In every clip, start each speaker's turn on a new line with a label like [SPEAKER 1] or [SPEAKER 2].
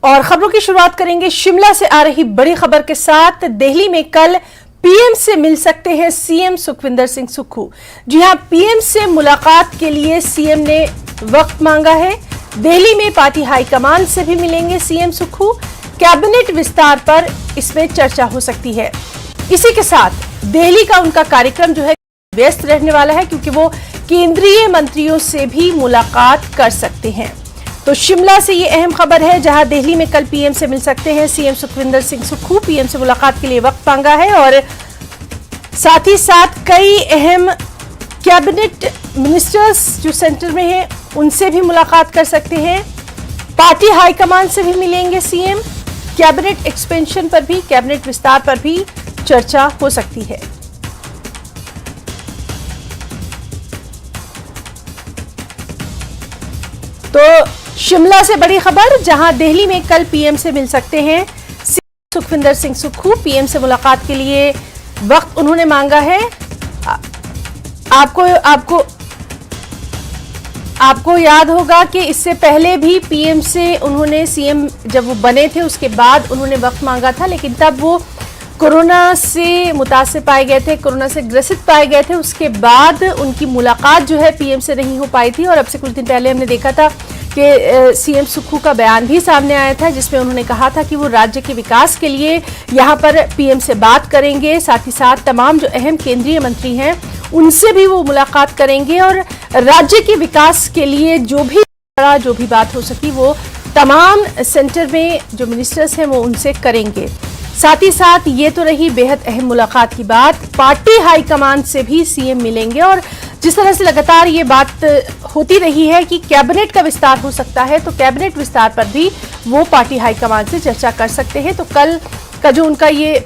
[SPEAKER 1] और खबरों की शुरुआत करेंगे शिमला से आ रही बड़ी खबर के साथ। दिल्ली में कल पीएम से मिल सकते हैं सीएम सुखविंदर सिंह सुक्खू। जी हां, पीएम से मुलाकात के लिए सीएम ने वक्त मांगा है। दिल्ली में पार्टी हाईकमान से भी मिलेंगे सीएम सुक्खू। कैबिनेट विस्तार पर इसमें चर्चा हो सकती है। इसी के साथ दिल्ली का उनका कार्यक्रम जो है व्यस्त रहने वाला है, क्योंकि वो केंद्रीय मंत्रियों से भी मुलाकात कर सकते हैं। तो शिमला से ये अहम खबर है, जहां दिल्ली में कल पीएम से मिल सकते हैं सीएम सुखविंदर सिंह सुक्खू। पीएम से मुलाकात के लिए वक्त मांगा है और साथ ही साथ कई अहम कैबिनेट मिनिस्टर्स जो सेंटर में हैं उनसे भी मुलाकात कर सकते हैं। पार्टी हाईकमान से भी मिलेंगे सीएम। कैबिनेट एक्सपेंशन पर भी, कैबिनेट विस्तार पर भी चर्चा हो सकती है। तो शिमला से बड़ी खबर, जहां दिल्ली में कल पीएम से मिल सकते हैं सीएम सुखविंदर सिंह सुक्खू। पीएम से मुलाकात के लिए वक्त उन्होंने मांगा है। आपको याद होगा कि इससे पहले भी पीएम से उन्होंने, सीएम जब वो बने थे उसके बाद उन्होंने वक्त मांगा था, लेकिन तब वो कोरोना से मुतासिर पाए गए थे, कोरोना से ग्रसित पाए गए थे। उसके बाद उनकी मुलाकात जो है पीएम से नहीं हो पाई थी। और अब से कुछ दिन पहले हमने देखा था कि सीएम सुक्खू का बयान भी सामने आया था, जिसमें उन्होंने कहा था कि वो राज्य के विकास के लिए यहाँ पर पीएम से बात करेंगे। साथ ही साथ तमाम जो अहम केंद्रीय मंत्री हैं उनसे भी वो मुलाकात करेंगे और राज्य के विकास के लिए जो भी बात हो सकी वो तमाम सेंटर में जो मिनिस्टर्स हैं वो उनसे करेंगे। साथ ही साथ ये तो रही बेहद अहम मुलाकात की बात, पार्टी हाईकमान से भी सीएम मिलेंगे। और जिस तरह से लगातार ये बात होती रही है कि कैबिनेट का विस्तार हो सकता है, तो कैबिनेट विस्तार पर भी वो पार्टी हाईकमान से चर्चा कर सकते हैं। तो कल का जो उनका ये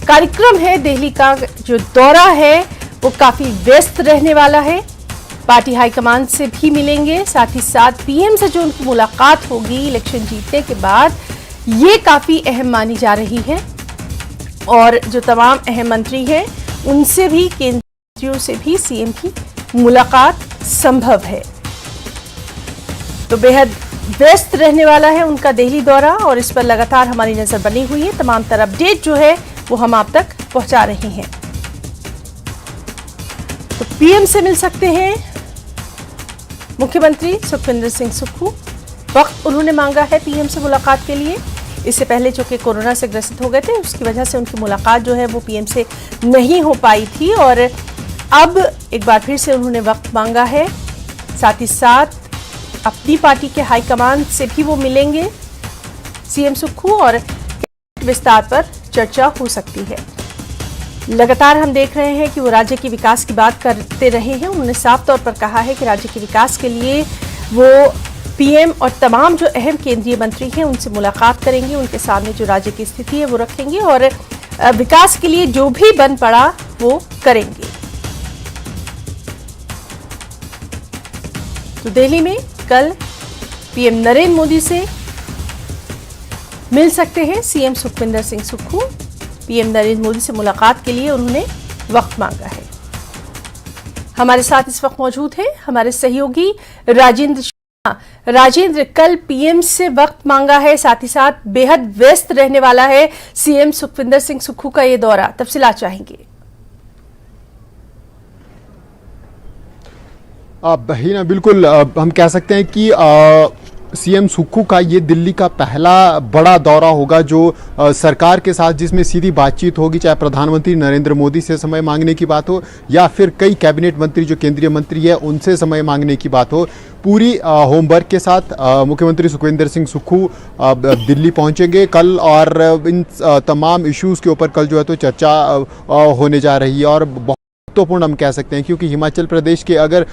[SPEAKER 1] कार्यक्रम है, दिल्ली का जो दौरा है वो काफी व्यस्त रहने वाला है। पार्टी हाईकमान से भी मिलेंगे, साथ ही साथ पीएम से जो उनकी मुलाकात होगी इलेक्शन जीतने के बाद, ये काफी अहम मानी जा रही है। और जो तमाम अहम मंत्री हैं उनसे भी, केंद्रीय मंत्रियों से भी सीएम की मुलाकात संभव है। तो बेहद व्यस्त रहने वाला है उनका दिल्ली दौरा और इस पर लगातार हमारी नजर बनी हुई है। तमाम तरह अपडेट जो है वो हम आप तक पहुंचा रहे हैं। तो पीएम से मिल सकते हैं मुख्यमंत्री सुखविंदर सिंह सुक्खू। वक्त उन्होंने मांगा है पीएम से मुलाकात के लिए। इससे पहले चूंकि कोरोना से ग्रसित हो गए थे, उसकी वजह से उनकी मुलाकात जो है वो पीएम से नहीं हो पाई थी और अब एक बार फिर से उन्होंने वक्त मांगा है। साथ ही साथ अपनी पार्टी के हाईकमान से भी वो मिलेंगे सीएम सुक्खू और विस्तार पर चर्चा हो सकती है। लगातार हम देख रहे हैं कि वो राज्य के विकास की बात करते रहे हैं। उन्होंने साफ तौर पर कहा है कि राज्य के विकास के लिए वो पीएम और तमाम जो अहम केंद्रीय मंत्री हैं उनसे मुलाकात करेंगे, उनके सामने जो राज्य की स्थिति है वो रखेंगे और विकास के लिए जो भी बन पड़ा वो करेंगे। तो दिल्ली में कल पीएम नरेंद्र मोदी से मिल सकते हैं सीएम सुखविंदर सिंह सुक्खू। पीएम नरेंद्र मोदी से मुलाकात के लिए उन्होंने वक्त मांगा है। हमारे साथ इस वक्त मौजूद हैं हमारे सहयोगी राजेंद्र। कल पीएम से वक्त मांगा है, साथ ही साथ बेहद व्यस्त रहने वाला है सीएम सुखविंदर सिंह सुक्खू का ये दौरा, तफसीलात चाहेंगे।
[SPEAKER 2] बहीना बिल्कुल, हम कह सकते हैं कि सीएम सुक्खू का ये दिल्ली का पहला बड़ा दौरा होगा जो सरकार के साथ, जिसमें सीधी बातचीत होगी, चाहे प्रधानमंत्री नरेंद्र मोदी से समय मांगने की बात हो या फिर कई कैबिनेट मंत्री जो केंद्रीय मंत्री है उनसे समय मांगने की बात हो। पूरी होमवर्क के साथ मुख्यमंत्री सुखविंदर सिंह सुक्खू दिल्ली पहुंचेंगे कल और इन तमाम इश्यूज़ के ऊपर कल जो है तो चर्चा होने जा रही है। और महत्वपूर्ण हम कह सकते हैं, क्योंकि हिमाचल प्रदेश के अगर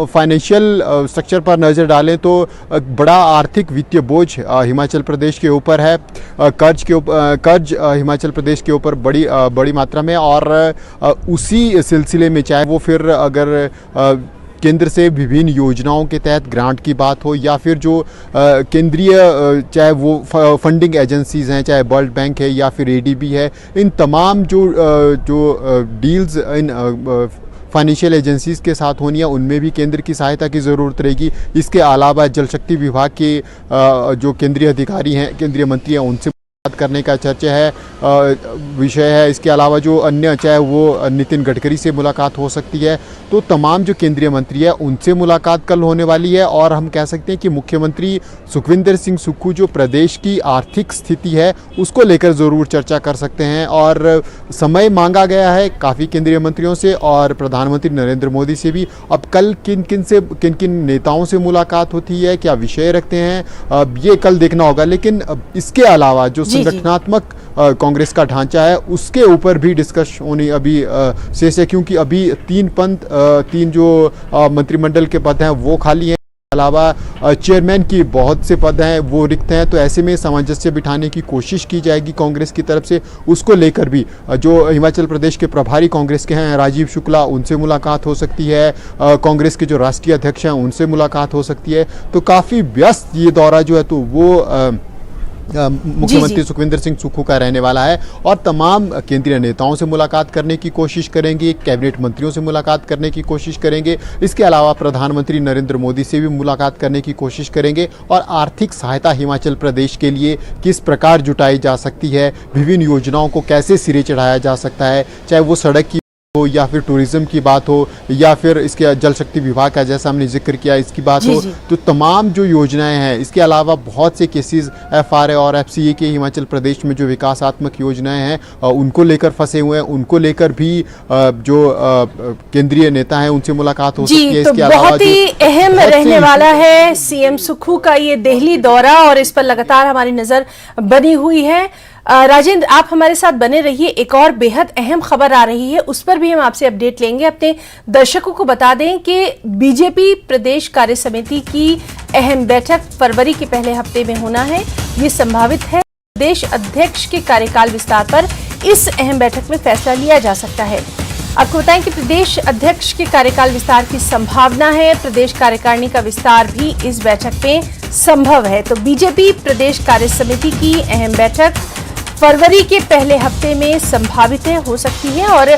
[SPEAKER 2] फाइनेंशियल स्ट्रक्चर पर नज़र डालें तो बड़ा आर्थिक वित्तीय बोझ हिमाचल प्रदेश के ऊपर है। कर्ज हिमाचल प्रदेश के ऊपर बड़ी मात्रा में, और उसी सिलसिले में चाहे वो फिर अगर केंद्र से विभिन्न योजनाओं के तहत ग्रांट की बात हो या फिर जो केंद्रीय चाहे वो फंडिंग एजेंसीज हैं, चाहे वर्ल्ड बैंक है या फिर एडीबी है, इन तमाम जो डील्स इन फाइनेंशियल एजेंसीज के साथ होनी है, उनमें भी केंद्र की सहायता की ज़रूरत रहेगी। इसके अलावा जल शक्ति विभाग के जो केंद्रीय अधिकारी हैं, केंद्रीय मंत्री हैं, उनसे बात करने का चर्चा है, विषय है। इसके अलावा जो अन्य, चाहे वो नितिन गडकरी से मुलाकात हो सकती है, तो तमाम जो केंद्रीय मंत्री है उनसे मुलाकात कल होने वाली है। और हम कह सकते हैं कि मुख्यमंत्री सुखविंदर सिंह सुक्खू जो प्रदेश की आर्थिक स्थिति है उसको लेकर ज़रूर चर्चा कर सकते हैं। और समय मांगा गया है काफ़ी केंद्रीय मंत्रियों से और प्रधानमंत्री नरेंद्र मोदी से भी। अब कल किन किन नेताओं से मुलाकात होती है, क्या विषय रखते हैं, अब ये कल देखना होगा। लेकिन इसके अलावा जो संगठनात्मक कांग्रेस का ढांचा है उसके ऊपर भी डिस्कस होनी अभी शेष है, क्योंकि अभी तीन जो मंत्रिमंडल के पद हैं वो खाली हैं। अलावा चेयरमैन की बहुत से पद हैं वो रिक्त हैं। तो ऐसे में सामंजस्य बिठाने की कोशिश की जाएगी कांग्रेस की तरफ से। उसको लेकर भी जो हिमाचल प्रदेश के प्रभारी कांग्रेस के हैं राजीव शुक्ला, उनसे मुलाकात हो सकती है। कांग्रेस के जो राष्ट्रीय अध्यक्ष हैं उनसे मुलाकात हो सकती है। तो काफ़ी व्यस्त ये दौरा जो है तो वो मुख्यमंत्री सुखविंदर सिंह सुक्खू का रहने वाला है। और तमाम केंद्रीय नेताओं से मुलाकात करने की कोशिश करेंगे, कैबिनेट मंत्रियों से मुलाकात करने की कोशिश करेंगे। इसके अलावा प्रधानमंत्री नरेंद्र मोदी से भी मुलाकात करने की कोशिश करेंगे। और आर्थिक सहायता हिमाचल प्रदेश के लिए किस प्रकार जुटाई जा सकती है, विभिन्न योजनाओं को कैसे सिरे चढ़ाया जा सकता है, चाहे वो सड़क की हो या फिर टूरिज्म की बात हो या फिर इसके जल शक्ति विभाग का जैसा हमने जिक्र किया इसकी बात हो, तो तमाम जो योजनाएं हैं। इसके अलावा बहुत से केसेस FRA और FCA के हिमाचल प्रदेश में जो विकासात्मक योजनाएं हैं उनको लेकर फंसे हुए हैं, उनको लेकर भी जो केंद्रीय नेता हैं उनसे मुलाकात हो सकती है।
[SPEAKER 1] तो बहुत ही अहम रहने वाला है CM सुक्खू का ये दिल्ली दौरा और इस पर लगातार हमारी नजर बनी हुई है। राजेंद्र, आप हमारे साथ बने रहिए। एक और बेहद अहम खबर आ रही है, उस पर भी हम आपसे अपडेट लेंगे। अपने दर्शकों को बता दें कि बीजेपी प्रदेश कार्य समिति की अहम बैठक फरवरी के पहले हफ्ते में होना है, ये संभावित है। प्रदेश अध्यक्ष के कार्यकाल विस्तार पर इस अहम बैठक में फैसला लिया जा सकता है। आपको बताएं कि प्रदेश अध्यक्ष के कार्यकाल विस्तार की संभावना है, प्रदेश कार्यकारिणी का विस्तार भी इस बैठक में संभव है। तो बीजेपी प्रदेश कार्य समिति की अहम बैठक फरवरी के पहले हफ्ते में संभावित हो सकती है और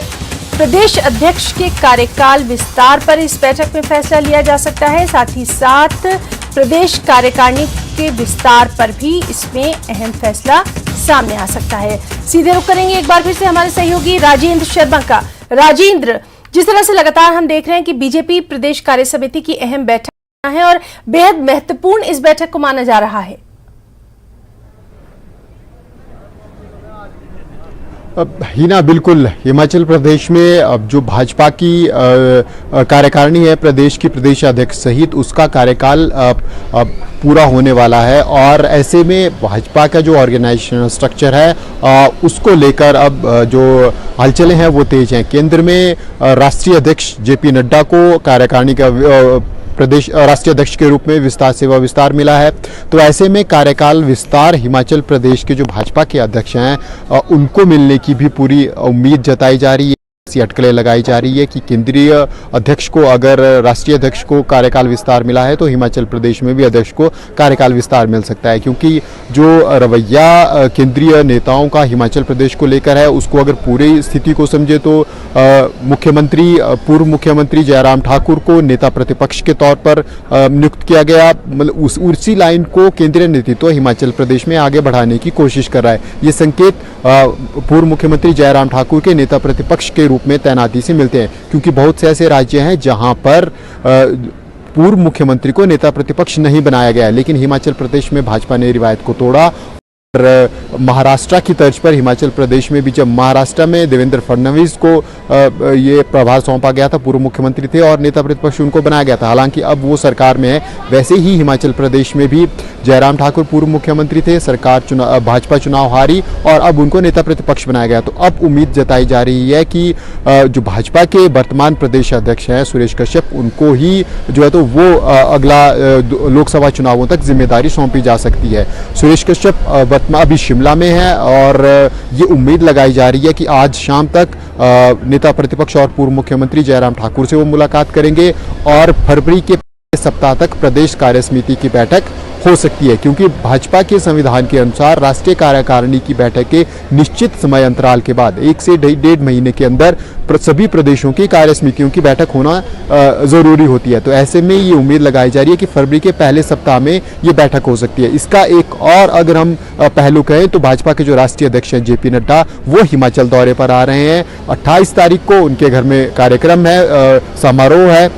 [SPEAKER 1] प्रदेश अध्यक्ष के कार्यकाल विस्तार पर इस बैठक में फैसला लिया जा सकता है। साथ ही साथ प्रदेश कार्यकारिणी के विस्तार पर भी इसमें अहम फैसला सामने आ सकता है। सीधे रुख करेंगे एक बार फिर से हमारे सहयोगी राजेंद्र शर्मा का। राजेंद्र, जिस तरह से लगातार हम देख रहे हैं कि बीजेपी प्रदेश कार्य समिति की अहम बैठक है और बेहद महत्वपूर्ण इस बैठक को माना जा रहा है।
[SPEAKER 2] हिना, बिल्कुल हिमाचल प्रदेश में अब जो भाजपा की कार्यकारिणी है, प्रदेश की प्रदेश अध्यक्ष सहित उसका कार्यकाल पूरा होने वाला है। और ऐसे में भाजपा का जो ऑर्गेनाइजेशनल स्ट्रक्चर है उसको लेकर अब जो हलचलें हैं वो तेज हैं। केंद्र में राष्ट्रीय अध्यक्ष JP नड्डा को कार्यकारिणी का प्रदेश राष्ट्रीय अध्यक्ष के रूप में सेवा विस्तार मिला है। तो ऐसे में कार्यकाल विस्तार हिमाचल प्रदेश के जो भाजपा के अध्यक्ष हैं उनको मिलने की भी पूरी उम्मीद जताई जा रही है। ऐसी अटकलें लगाई जा रही है कि केंद्रीय अध्यक्ष को, अगर राष्ट्रीय अध्यक्ष को कार्यकाल विस्तार मिला है तो हिमाचल प्रदेश में भी अध्यक्ष को कार्यकाल विस्तार मिल सकता है। क्योंकि जो रवैया केंद्रीय नेताओं का हिमाचल प्रदेश को लेकर है उसको अगर पूरी स्थिति को समझे तो पूर्व मुख्यमंत्री जयराम ठाकुर को नेता प्रतिपक्ष के तौर पर नियुक्त किया गया। मतलब उसी लाइन को केंद्रीय नेतृत्व हिमाचल प्रदेश में आगे बढ़ाने की कोशिश कर रहा है। ये संकेत पूर्व मुख्यमंत्री जयराम ठाकुर के नेता प्रतिपक्ष के रूप में तैनाती से मिलते हैं, क्योंकि बहुत से ऐसे राज्य हैं जहां पर पूर्व मुख्यमंत्री को नेता प्रतिपक्ष नहीं बनाया गया। लेकिन हिमाचल प्रदेश में भाजपा ने रिवायत को तोड़ा। महाराष्ट्र की तर्ज पर हिमाचल प्रदेश में भी जब महाराष्ट्र में देवेंद्र फडणवीस को ये प्रभार सौंपा गया था, पूर्व मुख्यमंत्री थे और नेता प्रतिपक्ष उनको बनाया गया था, हालांकि अब वो सरकार में है। वैसे ही हिमाचल प्रदेश में भी जयराम ठाकुर पूर्व मुख्यमंत्री थे, भाजपा चुनाव हारी और अब उनको नेता प्रतिपक्ष बनाया गया। तो अब उम्मीद जताई जा रही है कि जो भाजपा के वर्तमान प्रदेश अध्यक्ष हैं सुरेश कश्यप, उनको ही जो है तो वो अगला लोकसभा चुनावों तक जिम्मेदारी सौंपी जा सकती है। सुरेश कश्यप अभी शिमला में है और ये उम्मीद लगाई जा रही है कि आज शाम तक नेता प्रतिपक्ष और पूर्व मुख्यमंत्री जयराम ठाकुर से वो मुलाकात करेंगे और फरवरी के सप्ताह तक प्रदेश कार्यसमिति की बैठक हो सकती है, क्योंकि भाजपा के संविधान के अनुसार राष्ट्रीय कार्यकारिणी की बैठक के निश्चित समय अंतराल के बाद 1 से 1.5 महीने के अंदर सभी प्रदेशों की कार्यसमितियों की बैठक होना जरूरी होती है। तो ऐसे में ये उम्मीद लगाई जा रही है कि फरवरी के पहले सप्ताह में ये बैठक हो सकती है। इसका एक और अगर हम पहलू कहें तो भाजपा के जो राष्ट्रीय अध्यक्ष हैं जेपी नड्डा, वो हिमाचल दौरे पर आ रहे हैं। 28 तारीख को उनके घर में कार्यक्रम है, समारोह है,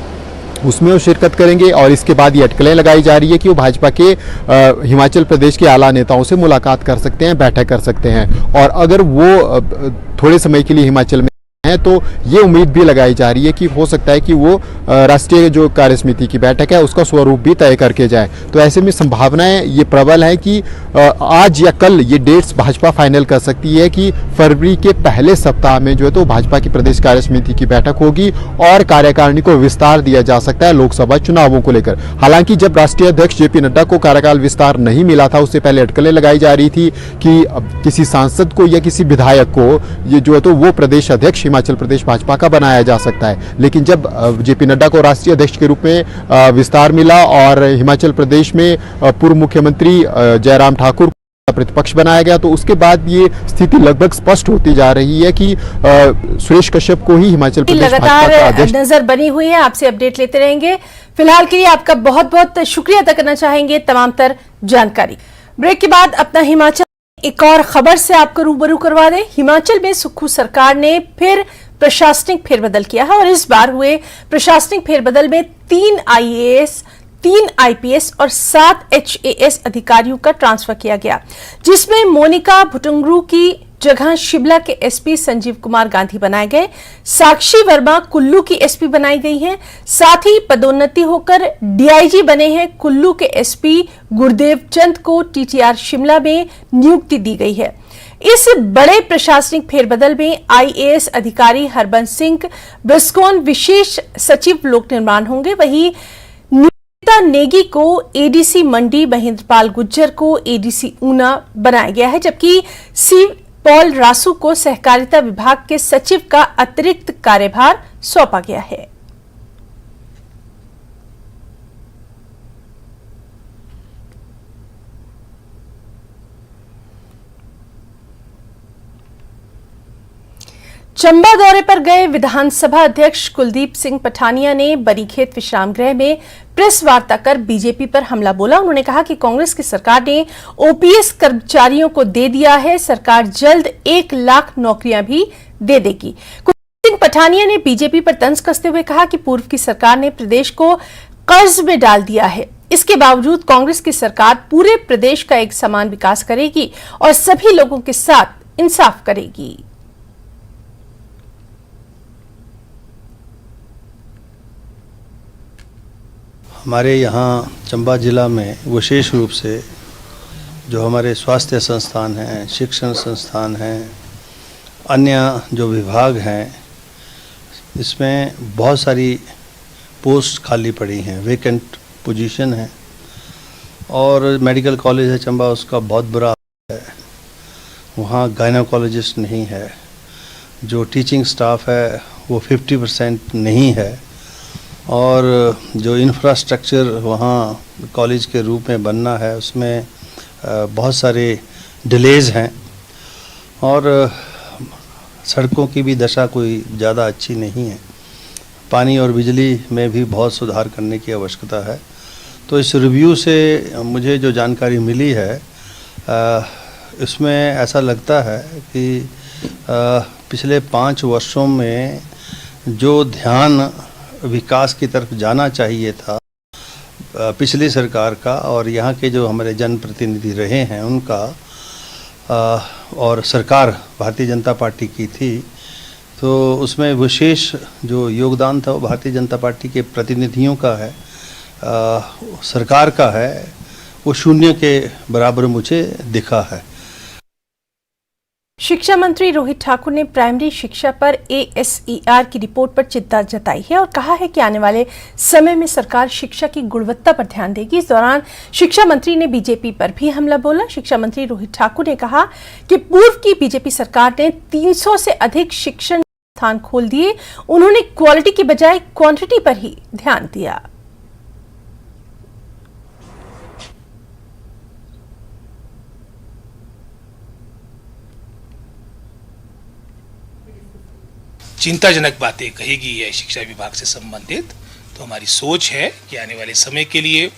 [SPEAKER 2] उसमें वो शिरकत करेंगे और इसके बाद ये अटकलें लगाई जा रही है कि वो भाजपा के हिमाचल प्रदेश के आला नेताओं से मुलाकात कर सकते हैं, बैठक कर सकते हैं। और अगर वो थोड़े समय के लिए हिमाचल में हैं तो ये उम्मीद भी लगाई जा रही है कि हो सकता है कि वो राष्ट्रीय जो कार्यसमिति की बैठक है उसका स्वरूप भी तय करके जाए। तो ऐसे में संभावनाएं ये प्रबल है कि आज या कल ये डेट्स भाजपा फाइनल कर सकती है कि फरवरी के पहले सप्ताह में जो है तो भाजपा की प्रदेश कार्यसमिति की बैठक होगी और कार्यकारिणी को विस्तार दिया जा सकता है लोकसभा चुनावों को लेकर। हालांकि जब राष्ट्रीय अध्यक्ष जेपी नड्डा को कार्यकाल विस्तार नहीं मिला था, उससे पहले अटकलें लगाई जा रही थी कि किसी सांसद को या किसी विधायक को ये जो है तो वो प्रदेश अध्यक्ष हिमाचल प्रदेश भाजपा का बनाया जा सकता है। लेकिन जब जेपी नड्डा को राष्ट्रीय अध्यक्ष के रूप में विस्तार मिला और हिमाचल प्रदेश में पूर्व मुख्यमंत्री जयराम ठाकुर को प्रतिपक्ष बनाया गया, तो उसके बाद ये स्थिति लगभग स्पष्ट होती जा रही है कि सुरेश कश्यप को ही हिमाचल प्रदेश भाजपा का अध्यक्ष
[SPEAKER 1] नजर बनी हुई है। आपसे अपडेट लेते रहेंगे। फिलहाल के लिए आपका बहुत बहुत शुक्रिया अदा करना चाहेंगे तमाम तर जानकारी। ब्रेक के बाद अपना हिमाचल एक और खबर से आपको रूबरू करवा दें। हिमाचल में सुक्खू सरकार ने फिर प्रशासनिक फेरबदल किया है और इस बार हुए प्रशासनिक फेरबदल में 3 IAS, 3 IPS और 7 HAS अधिकारियों का ट्रांसफर किया गया, जिसमें मोनिका भुटुंगरू की जगह शिमला के एसपी संजीव कुमार गांधी बनाए गए। साक्षी वर्मा कुल्लू की एसपी बनाई गई हैं। साथ ही पदोन्नति होकर डीआईजी बने हैं कुल्लू के एसपी गुरदेव चंद को TTR शिमला में नियुक्ति दी गई है। इस बड़े प्रशासनिक फेरबदल में IAS अधिकारी हरबंस सिंह ब्रिस्कोन विशेष सचिव लोक निर्माण होंगे। वहीं नीता नेगी को ADC मंडी, महेंद्रपाल गुज्जर को ADC ऊना बनाया गया है, जबकि सी पॉल रासू को सहकारिता विभाग के सचिव का अतिरिक्त कार्यभार सौंपा गया है। चंबा दौरे पर गए विधानसभा अध्यक्ष कुलदीप सिंह पठानिया ने बनीखेत विश्राम गृह में प्रेस वार्ता कर बीजेपी पर हमला बोला। उन्होंने कहा कि कांग्रेस की सरकार ने OPS कर्मचारियों को दे दिया है, सरकार जल्द 1 लाख नौकरियां भी दे देगी। कुलदीप सिंह पठानिया ने बीजेपी पर तंज कसते हुए कहा कि पूर्व की सरकार ने प्रदेश को कर्ज में डाल दिया है, इसके बावजूद कांग्रेस की सरकार पूरे प्रदेश का एक समान विकास करेगी और सभी लोगों के साथ इंसाफ करेगी।
[SPEAKER 3] हमारे यहाँ चंबा ज़िला में विशेष रूप से जो हमारे स्वास्थ्य संस्थान हैं, शिक्षण संस्थान हैं, अन्य जो विभाग हैं, इसमें बहुत सारी पोस्ट खाली पड़ी हैं, वेकेंट पोजीशन है। और मेडिकल कॉलेज है चंबा, उसका बहुत बुरा है, वहाँ गायनोकोलॉजिस्ट नहीं है। जो टीचिंग स्टाफ है वो 50% नहीं है और जो इंफ्रास्ट्रक्चर वहाँ कॉलेज के रूप में बनना है उसमें बहुत सारे डिलेज़ हैं और सड़कों की भी दशा कोई ज़्यादा अच्छी नहीं है। पानी और बिजली में भी बहुत सुधार करने की आवश्यकता है। तो इस रिव्यू से मुझे जो जानकारी मिली है इसमें ऐसा लगता है कि पिछले 5 वर्षों में जो ध्यान विकास की तरफ जाना चाहिए था पिछली सरकार का और यहाँ के जो हमारे जनप्रतिनिधि रहे हैं उनका, और सरकार भारतीय जनता पार्टी की थी, तो उसमें विशेष जो योगदान था वो भारतीय जनता पार्टी के प्रतिनिधियों का है, सरकार का है, वो 0 के बराबर मुझे दिखा है।
[SPEAKER 1] शिक्षा मंत्री रोहित ठाकुर ने प्राइमरी शिक्षा पर ASER की रिपोर्ट पर चिंता जताई है और कहा है कि आने वाले समय में सरकार शिक्षा की गुणवत्ता पर ध्यान देगी। इस दौरान शिक्षा मंत्री ने बीजेपी पर भी हमला बोला। शिक्षा मंत्री रोहित ठाकुर ने कहा कि पूर्व की बीजेपी सरकार ने 300 से अधिक शिक्षण संस्थान खोल दिए, उन्होंने क्वालिटी की बजाय क्वांटिटी पर ही ध्यान दिया।
[SPEAKER 4] चिंताजनक बातें कहेगी है शिक्षा विभाग से संबंधित, तो हमारी सोच है कि आने वाले समय के लिए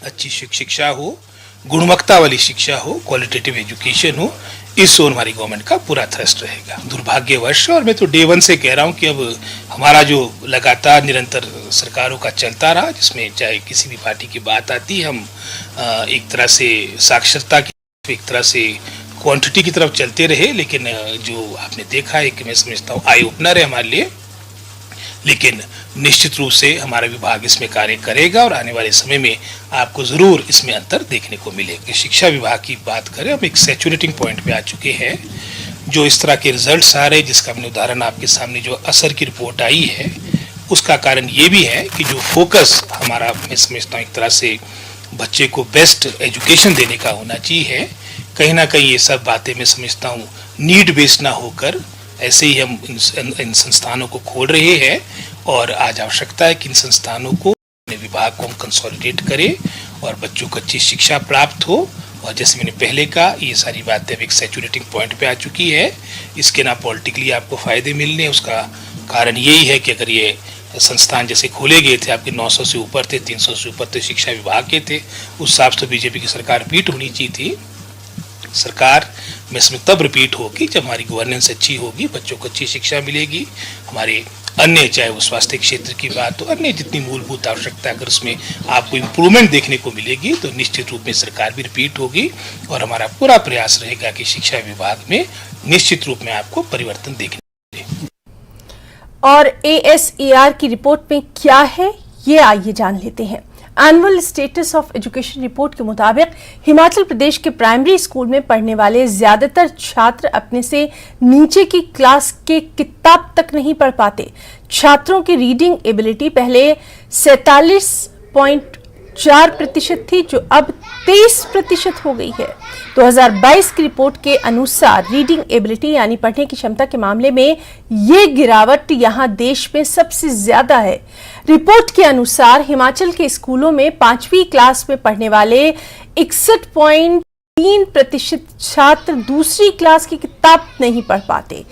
[SPEAKER 4] अच्छी शिक्षा हो, गुणवत्ता वाली शिक्षा हो, क्वालिटेटिव एजुकेशन हो, इस ओर हमारी गवर्नमेंट का पूरा थ्रस्ट रहेगा। दुर्भाग्यवश, और मैं तो डे वन से कह रहा हूं कि अब हमारा जो लगातार निरंतर सरकारों का चलता रहा, जिसमें चाहे किसी भी पार्टी की बात आती, हम एक तरह से साक्षरता की, एक तरह से क्वांटिटी की तरफ चलते रहे, लेकिन जो आपने देखा है कि मैं समझता हूँ आई ओपनर है हमारे लिए। लेकिन निश्चित रूप से हमारा विभाग इसमें कार्य करेगा और आने वाले समय में आपको जरूर इसमें अंतर देखने को मिलेगा। शिक्षा विभाग की बात करें, हम एक सैचुरेटिंग पॉइंट पे आ चुके हैं। जो इस तरह के रिजल्ट्स आ रहे, जिसका हमने उदाहरण आपके सामने जो असर की रिपोर्ट आई है, उसका कारण ये भी है कि जो फोकस हमारा, मैं समझता हूँ एक तरह से बच्चे को बेस्ट एजुकेशन देने का होना चाहिए, कहीं ना कहीं ये सब बातें मैं समझता हूँ नीड बेस्ड ना होकर ऐसे ही हम इन संस्थानों को खोल रहे हैं। और आज आवश्यकता है कि इन संस्थानों को, अपने विभाग को हम कंसोलिडेट करें और बच्चों को अच्छी शिक्षा प्राप्त हो। और जैसे मैंने पहले कहा, ये सारी बातें अब एक सैचुरेटिंग पॉइंट पे आ चुकी है। इसके ना पॉलिटिकली आपको फायदे मिलने, उसका कारण यही है कि अगर ये संस्थान जैसे खोले गए थे, आपके 900 से ऊपर थे, 300 से ऊपर थे, शिक्षा विभाग के थे, उस हिसाब से बीजेपी की सरकार रिपीट होनी चाहिए थी। सरकार में इसमें तब रिपीट होगी जब हमारी गवर्नेंस अच्छी होगी, बच्चों को अच्छी शिक्षा मिलेगी, हमारे अन्य, चाहे वो स्वास्थ्य क्षेत्र की बात हो, अन्य जितनी मूलभूत आवश्यकता, अगर उसमें आपको इम्प्रूवमेंट देखने को मिलेगी तो निश्चित रूप में सरकार भी रिपीट होगी। और हमारा पूरा प्रयास रहेगा कि शिक्षा विभाग में निश्चित रूप में आपको परिवर्तन देखने को मिले।
[SPEAKER 1] और ASER की रिपोर्ट में क्या है, ये आइए जान लेते हैं। Annual status of education report के मुताबिक हिमाचल प्रदेश के प्राइमरी स्कूल में पढ़ने वाले ज्यादातर छात्र अपने से नीचे की क्लास के किताब तक नहीं पढ़ पाते। छात्रों की रीडिंग एबिलिटी पहले 47.4% थी, जो अब 23% हो गई है। 2022 की रिपोर्ट के अनुसार रीडिंग एबिलिटी यानी पढ़ने की क्षमता के मामले में ये गिरावट यहां देश में सबसे ज्यादा है। रिपोर्ट के अनुसार हिमाचल के स्कूलों में 5वीं क्लास में पढ़ने वाले 61.3% छात्र दूसरी क्लास की किताब नहीं पढ़ पाते।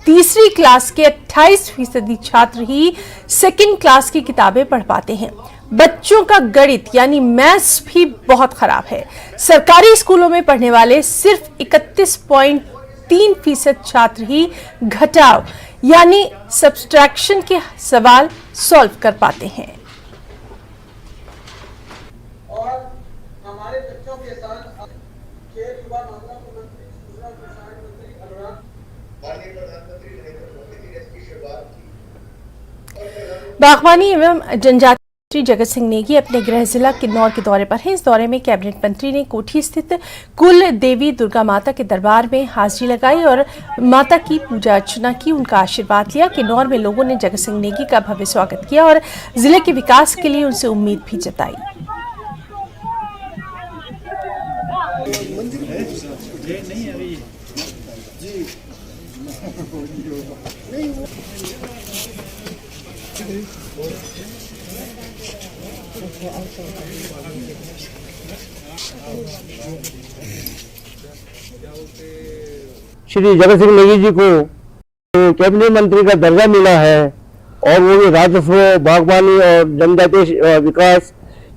[SPEAKER 1] तीसरी क्लास के 28% छात्र ही सेकंड क्लास की किताबें पढ़ पाते हैं। बच्चों का गणित यानी मैथ्स भी बहुत खराब है। सरकारी स्कूलों में पढ़ने वाले सिर्फ 31.3% छात्र ही घटाव यानी सब्सट्रैक्शन के सवाल सॉल्व कर पाते हैं।
[SPEAKER 5] और हमारे बच्चों के साथ खेल युवा मामला मंत्री, सूचना और प्रसारण मंत्री अनुराग, माननीय प्रधानमंत्री नरेंद्र मोदी जी ने इसकी शुरुआत की।
[SPEAKER 1] बागवानी एवं जनजाति जगत सिंह नेगी अपने गृह जिला किन्नौर के दौरे पर हैं। इस दौरे में कैबिनेट मंत्री ने कोठी स्थित कुल देवी दुर्गा माता के दरबार में हाजिरी लगाई और माता की पूजा अर्चना की, उनका आशीर्वाद लिया। किन्नौर में लोगों ने जगत सिंह नेगी का भव्य स्वागत किया और जिले के विकास के लिए उनसे उम्मीद भी जताई।
[SPEAKER 6] श्री जगत सिंह नेगी जी को कैबिनेट मंत्री का दर्जा मिला है और वो भी राजस्व, बागवानी और जनजातीय विकास,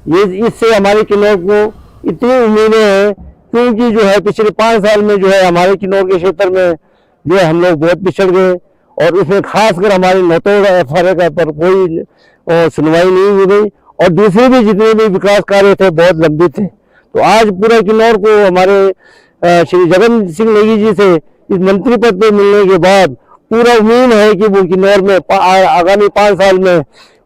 [SPEAKER 6] ये इससे हमारे किन्नौर को इतनी उम्मीदें हैं, क्योंकि जो है पिछले 5 साल में जो है हमारे किन्नौर के क्षेत्र में जो है हम लोग बहुत पिछड़ गए और उसमें खासकर हमारे नौतोड़ FRA का पर कोई सुनवाई नहीं हुई गई और दूसरे भी जितने भी विकास कार्य थे बहुत लंबित थे। तो आज पूरा किन्नौर को हमारे श्री जगत सिंह नेगी जी से इस मंत्री पद पे मिलने के बाद पूरा उम्मीद है कि वो किन्नौर में आगामी 5 साल में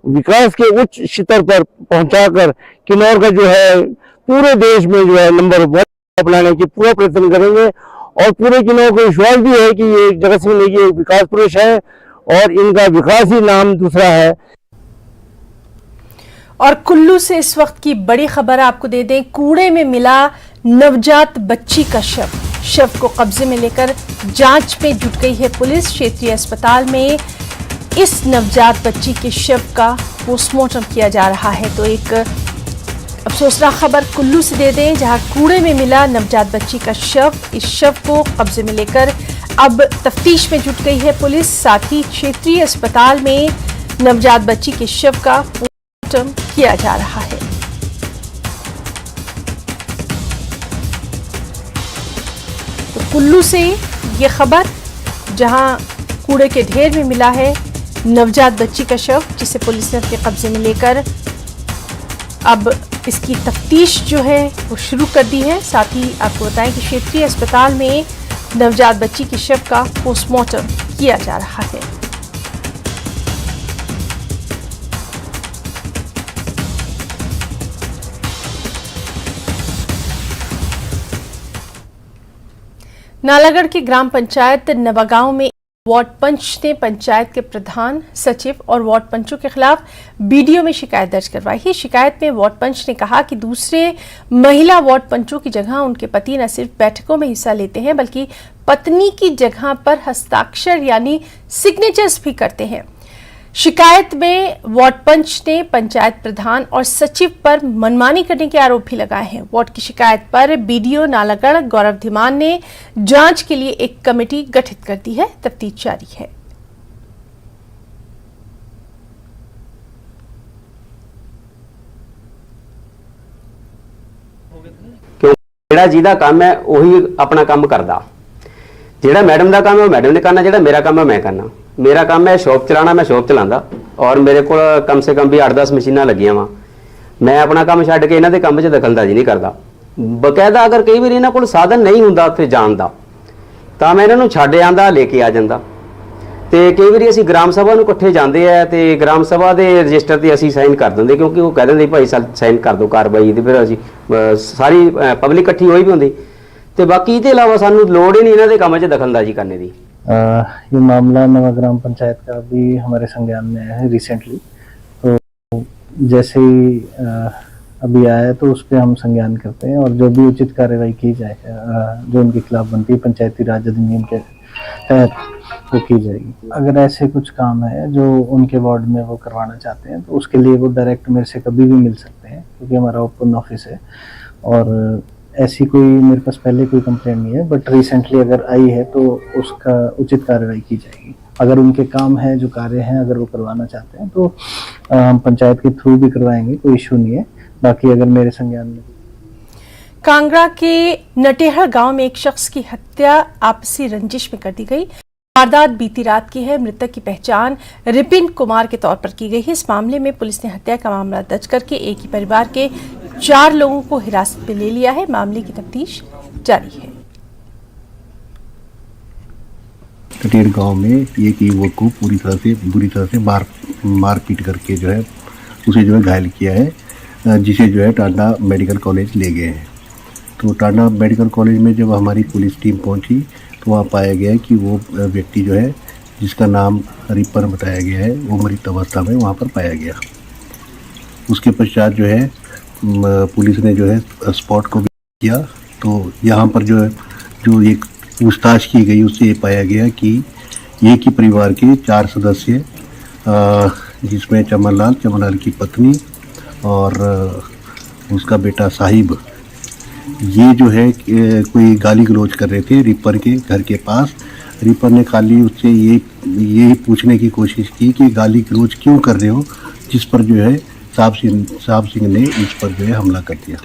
[SPEAKER 6] विकास के उच्च शिखर पर पहुंचाकर किन्नौर का जो है पूरे देश में जो है नंबर 1 अपनाने की पूरा प्रयत्न करेंगे। और पूरे किन्नौर को विश्वास भी है कि ये जगत सिंह नेगी एक विकास पुरुष है और इनका विकास ही नाम दूसरा है।
[SPEAKER 1] और कुल्लू से इस वक्त की बड़ी खबर आपको दे दें, कूड़े में मिला नवजात बच्ची का शव को कब्जे में लेकर जांच में जुट गई है पुलिस। क्षेत्रीय अस्पताल में इस नवजात बच्ची के शव का पोस्टमार्टम किया जा रहा है। तो एक अफसोसनाक खबर कुल्लू से दे दें, जहां कूड़े में मिला नवजात बच्ची का शव। इस शव को कब्जे में लेकर अब तफ्तीश में जुट गई है पुलिस। साथ ही क्षेत्रीय अस्पताल में नवजात बच्ची के शव का पोस्टमार्टम किया जा रहा है। तो कुल्लू से ये खबर, जहां कूड़े के ढेर में मिला है नवजात बच्ची का शव, जिसे पुलिस ने अपने कब्जे में लेकर अब इसकी तफ्तीश जो है वो शुरू कर दी है। साथ ही आपको बताएं कि क्षेत्रीय अस्पताल में नवजात बच्ची के शव का पोस्टमार्टम किया जा रहा है। नालागढ़ की ग्राम पंचायत नवागांव में वार्ड पंच ने पंचायत के प्रधान, सचिव और वार्ड पंचों के खिलाफ बीडीओ में शिकायत दर्ज करवाई है। शिकायत में वार्ड पंच ने कहा कि दूसरे महिला वार्ड पंचों की जगह उनके पति न सिर्फ बैठकों में हिस्सा लेते हैं बल्कि पत्नी की जगह पर हस्ताक्षर यानी सिग्नेचर्स भी करते हैं। शिकायत में वार्ड पंच ने पंचायत प्रधान और सचिव पर मनमानी करने के आरोप भी लगाए हैं। वार्ड की शिकायत पर बीडीओ नालागढ़ गौरव धीमान ने जांच के लिए एक कमेटी गठित कर दी है। तफ्तीश जारी है।
[SPEAKER 7] ਜਿਹੜਾ ਜਿਹਦਾ ਕੰਮ ਹੈ ਉਹੀ ਆਪਣਾ ਕੰਮ ਕਰਦਾ। ਜਿਹੜਾ ਮੈਡਮ ਦਾ ਕੰਮ ਹੈ ਉਹ ਮੈਡਮ ਨੇ ਕਰਨਾ, ਜਿਹੜਾ ਮੇਰਾ ਕੰਮ ਹੈ ਮੈਂ ਕਰਨਾ। मेरा काम है शॉप चलाना, मैं शॉप चलांदा और मेरे को कम से कम भी 8-10 मशीनां लगियां वा। मैं अपना काम छड्ड के इन्हां दे काम 'ਚ दखलअंदाजी नहीं करदा। बकायदा अगर कई बार इन्हां कोल साधन नहीं हुंदा उत्थे जाण दा तां मैं इन्हां नूं छड्ड आंदा, लेके आ जांदा। ते कई बार असीं ग्राम सभा नूं इकट्ठे जांदे आ ते ग्राम सभा दे रजिस्टर ते असीं साइन कर दिंदे, क्योंकि वो कह दिंदे भाई साइन कर दो कार्रवाई ते फिर असीं सारी पब्लिक इकट्ठी होई भी हुंदी ते बाकी इहदे इलावा सानूं लोड़ ही नहीं इन्हां दे काम 'ਚ दखलअंदाजी करने दी।
[SPEAKER 8] ये मामला नवाग्राम पंचायत का भी हमारे संज्ञान में है रिसेंटली। तो जैसे ही अभी आया तो उस पर हम संज्ञान करते हैं और जो भी उचित कार्रवाई की जाए जो उनके खिलाफ बनती है पंचायती राज अधिनियम के तहत वो की जाएगी। अगर ऐसे कुछ काम है जो उनके वार्ड में वो करवाना चाहते हैं तो उसके लिए वो डायरेक्ट मेरे से कभी भी मिल सकते हैं, क्योंकि हमारा ओपन ऑफिस है और ऐसी कोई मेरे पास पहले कोई कंप्लेंट नहीं है। बट रिसेंटली अगर आई है तो उसका उचित कार्रवाई की जाएगी। अगर उनके काम है, जो कार्य हैं, अगर वो करवाना चाहते हैं तो हम पंचायत के थ्रू भी करवाएंगे, कोई इशू नहीं है। बाकी अगर मेरे संज्ञान में।
[SPEAKER 1] कांगड़ा के नटेहर गांव में एक शख्स की हत्या आपसी रंजिश में कर दी गई। वारदात बीती रात की है। मृतक की पहचान रिपिन कुमार के तौर पर की गई है। इस मामले में पुलिस ने हत्या का मामला दर्ज करके एक ही परिवार के 4 लोगों को हिरासत में ले लिया है। मामले की तफ्तीश जारी है।
[SPEAKER 9] कटेर गांव में एक युवक को बुरी तरह से मारपीट करके जो है उसे जो है घायल किया है, जिसे जो है टांडा मेडिकल कॉलेज ले गए हैं। तो टांडा मेडिकल कॉलेज में जब हमारी पुलिस टीम पहुंची तो वहाँ पाया गया कि वो व्यक्ति जो है जिसका नाम रिपर बताया गया है वो मृत अवस्था में वहाँ पर पाया गया। उसके पश्चात जो है पुलिस ने जो है स्पॉट को भी किया। तो यहाँ पर जो है जो एक पूछताछ की गई उससे ये पाया गया कि एक ही परिवार के 4 सदस्य जिसमें चमनलाल की पत्नी और उसका बेटा साहिब, ये जो है कोई गाली गलौज कर रहे थे रिपर के घर के पास। रिपर ने खाली उससे ये पूछने की कोशिश की कि गाली गलौज क्यों कर रहे हो, जिस पर जो है साहब सिंह ने इस पर जो है हमला कर दिया।